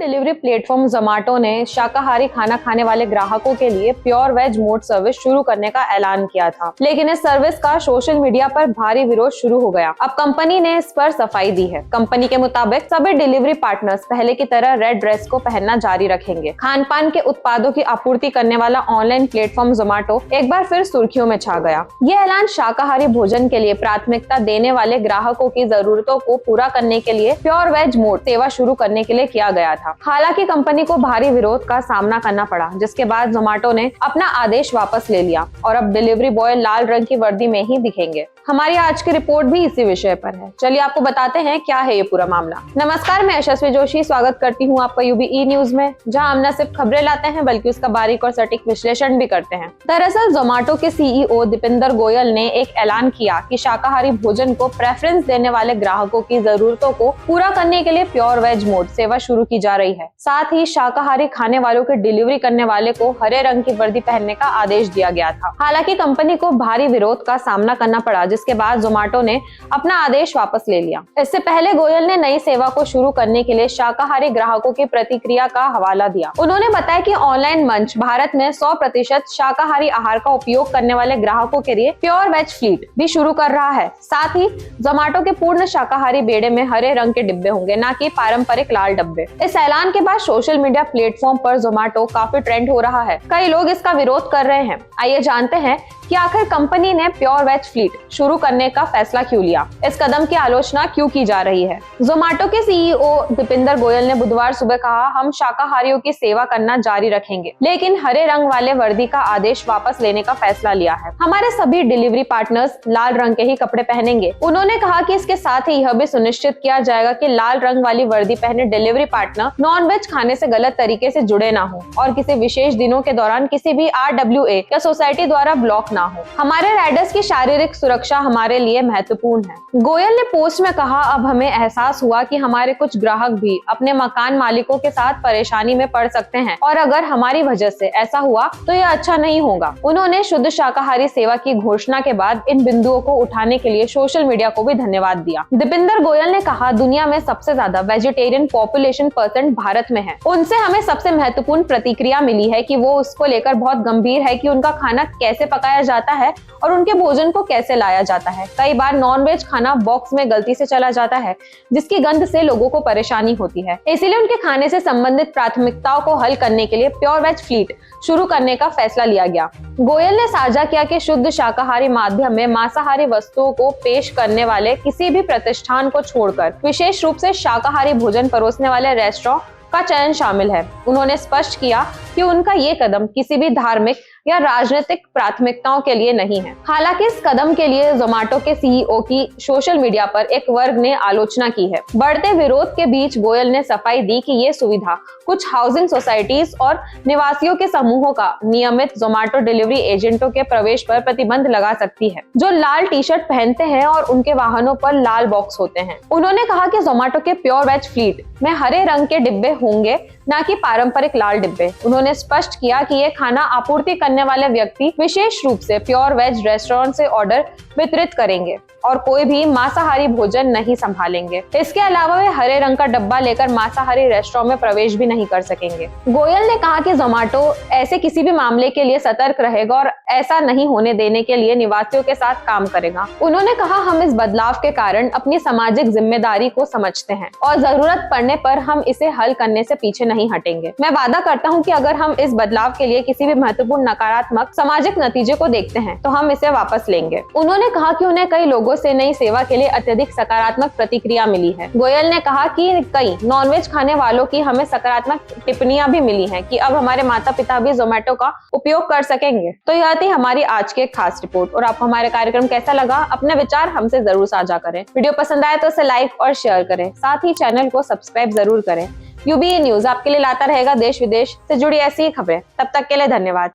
Delivery platform Zomato ने शाकाहारी खाना खाने वाले ग्राहकों के लिए प्योर वेज मोड सर्विस शुरू करने का ऐलान किया था, लेकिन इस सर्विस का सोशल मीडिया पर भारी विरोध शुरू हो गया। अब कंपनी ने इस पर सफाई दी है। कंपनी के मुताबिक सभी डिलीवरी पार्टनर्स पहले की तरह रेड ड्रेस को पहनना जारी रखेंगे। खान पान के उत्पादों की आपूर्ति करने वाला ऑनलाइन प्लेटफॉर्म जोमैटो एक बार फिर सुर्खियों में छा गया। ये ऐलान शाकाहारी भोजन के लिए प्राथमिकता देने वाले ग्राहकों की जरूरतों को पूरा करने के लिए प्योर वेज मोड सेवा शुरू करने के लिए किया गया था। हालांकि कंपनी को भारी विरोध का सामना करना पड़ा, जिसके बाद जोमैटो ने अपना आदेश वापस ले लिया और अब डिलीवरी बॉय लाल रंग की वर्दी में ही दिखेंगे। हमारी आज की रिपोर्ट भी इसी विषय पर है। चलिए आपको बताते हैं क्या है ये पूरा मामला। नमस्कार, मैं यशस्वी जोशी स्वागत करती हूँ आपका यूबी न्यूज में, जहां हम न सिर्फ खबरें लाते हैं बल्कि उसका बारीक और सटीक विश्लेषण भी करते हैं। दरअसल जोमैटो के सीईओ दीपिंदर गोयल ने एक ऐलान किया कि शाकाहारी भोजन को प्रेफरेंस देने वाले ग्राहकों की जरूरतों को पूरा करने के लिए प्योर वेज मोड सेवा शुरू की जा रही है। साथ ही शाकाहारी खाने वालों की डिलीवरी करने वाले को हरे रंग की वर्दी पहनने का आदेश दिया गया था। हालांकि कंपनी को भारी विरोध का सामना करना पड़ा, जिसके बाद जोमैटो ने अपना आदेश वापस ले लिया। इससे पहले गोयल ने नई सेवा को शुरू करने के लिए शाकाहारी ग्राहकों की प्रतिक्रिया का हवाला दिया। उन्होंने बताया कि ऑनलाइन मंच भारत में 100% शाकाहारी आहार का उपयोग करने वाले ग्राहकों के लिए प्योर वेज फ्लीट भी शुरू कर रहा है। साथ ही जोमैटो के पूर्ण शाकाहारी बेड़े में हरे रंग के डिब्बे होंगे, न कि पारंपरिक लाल डब्बे। इस ऐलान के बाद सोशल मीडिया प्लेटफॉर्म पर जोमैटो काफी ट्रेंड हो रहा है। कई लोग इसका विरोध कर रहे हैं। आइए जानते हैं कि आखिर कंपनी ने प्योर वेज फ्लीट शुरू करने का फैसला क्यों लिया, इस कदम की आलोचना क्यों की जा रही है। जोमैटो के सीईओ दीपिंदर गोयल ने बुधवार सुबह कहा, हम शाकाहारियों की सेवा करना जारी रखेंगे, लेकिन हरे रंग वाले वर्दी का आदेश वापस लेने का फैसला लिया है। हमारे सभी डिलीवरी पार्टनर्स लाल रंग के ही कपड़े पहनेंगे। उन्होंने कहा कि इसके साथ ही यह भी सुनिश्चित किया जाएगा कि लाल रंग वाली वर्दी पहने डिलीवरी पार्टनर नॉन वेज खाने से गलत तरीके से जुड़े ना हो और किसी विशेष दिनों के दौरान किसी भी RWA या सोसाइटी द्वारा ब्लॉक ना हो। हमारे राइडर्स की शारीरिक सुरक्षा हमारे लिए महत्वपूर्ण है। गोयल ने पोस्ट में कहा, अब हमें एहसास हुआ कि हमारे कुछ ग्राहक भी अपने मकान मालिकों के साथ परेशानी में पड़ सकते हैं और अगर हमारी वजह से ऐसा हुआ तो यह अच्छा नहीं होगा। उन्होंने शुद्ध शाकाहारी सेवा की घोषणा के बाद इन बिंदुओं को उठाने के लिए सोशल मीडिया को भी धन्यवाद दिया। दीपिंदर गोयल ने कहा, दुनिया में सबसे ज्यादा वेजिटेरियन पॉपुलेशन % भारत में है। उनसे हमें सबसे महत्वपूर्ण प्रतिक्रिया मिली है कि वो उसको लेकर बहुत गंभीर है कि उनका खाना कैसे पकाया जाता है और उनके भोजन को कैसे लाया जाता है। कई बार नॉनवेज खाना बॉक्स में गलती से चला जाता है, जिसकी गंध से लोगों को परेशानी होती है। इसीलिए उनके खाने से संबंधित प्राथमिकताओं को हल करने के लिए प्योर वेज फ्लीट शुरू करने का फैसला लिया गया। गोयल ने साझा किया कि शुद्ध शाकाहारी माध्यम में मांसाहारी वस्तुओं को पेश करने वाले किसी भी प्रतिष्ठान को छोड़कर विशेष रूप से शाकाहारी भोजन परोसने वाले रेस्टोरेंट का चयन शामिल है। उन्होंने स्पष्ट किया कि उनका ये कदम किसी भी धार्मिक या राजनीतिक प्राथमिकताओं के लिए नहीं है। हालांकि इस कदम के लिए जोमैटो के सीईओ की सोशल मीडिया पर एक वर्ग ने आलोचना की है। बढ़ते विरोध के बीच गोयल ने सफाई दी कि ये सुविधा कुछ हाउसिंग सोसाइटीज और निवासियों के समूहों का नियमित जोमैटो डिलीवरी एजेंटों के प्रवेश पर प्रतिबंध लगा सकती है, जो लाल टी-शर्ट पहनते हैं और उनके वाहनों पर लाल बॉक्स होते हैं। उन्होंने कहा कि जोमैटो के प्योर वेज फ्लीट में हरे रंग के डिब्बे होंगे, न कि पारंपरिक लाल डिब्बे। उन्होंने स्पष्ट किया कि ये खाना आपूर्ति करने वाले व्यक्ति विशेष रूप से प्योर वेज रेस्टोरेंट से ऑर्डर वितरित करेंगे और कोई भी मांसाहारी भोजन नहीं संभालेंगे। इसके अलावा वे हरे रंग का डब्बा लेकर मांसाहारी रेस्टोरेंट में प्रवेश भी नहीं कर सकेंगे। गोयल ने कहा कि जोमैटो ऐसे किसी भी मामले के लिए सतर्क रहेगा और ऐसा नहीं होने देने के लिए निवासियों के साथ काम करेगा। उन्होंने कहा, हम इस बदलाव के कारण अपनी सामाजिक जिम्मेदारी को समझते हैं और जरूरत पड़ने पर हम इसे हल करने से पीछे नहीं हटेंगे। मैं वादा करता हूं कि अगर हम इस बदलाव के लिए किसी भी महत्वपूर्ण नकारात्मक सामाजिक नतीजे को देखते हैं तो हम इसे वापस लेंगे। उन्होंने कहा कि उन्हें कई लोगों से नई सेवा के लिए अत्यधिक सकारात्मक प्रतिक्रिया मिली है। गोयल ने कहा कि कई नॉनवेज खाने वालों की हमें सकारात्मक टिप्पणियां भी मिली हैं कि अब हमारे माता पिता भी जोमैटो का उपयोग कर सकेंगे। तो यह थी हमारी आज की एक खास रिपोर्ट और आपको हमारा कार्यक्रम कैसा लगा, अपने विचार हमसे जरूर साझा करें। वीडियो पसंद आए तो इसे लाइक और शेयर करें, साथ ही चैनल को सब्सक्राइब जरूर करें। यूबी न्यूज आपके लिए लाता रहेगा देश विदेश से जुड़ी ऐसी ही खबरें। तब तक के लिए धन्यवाद।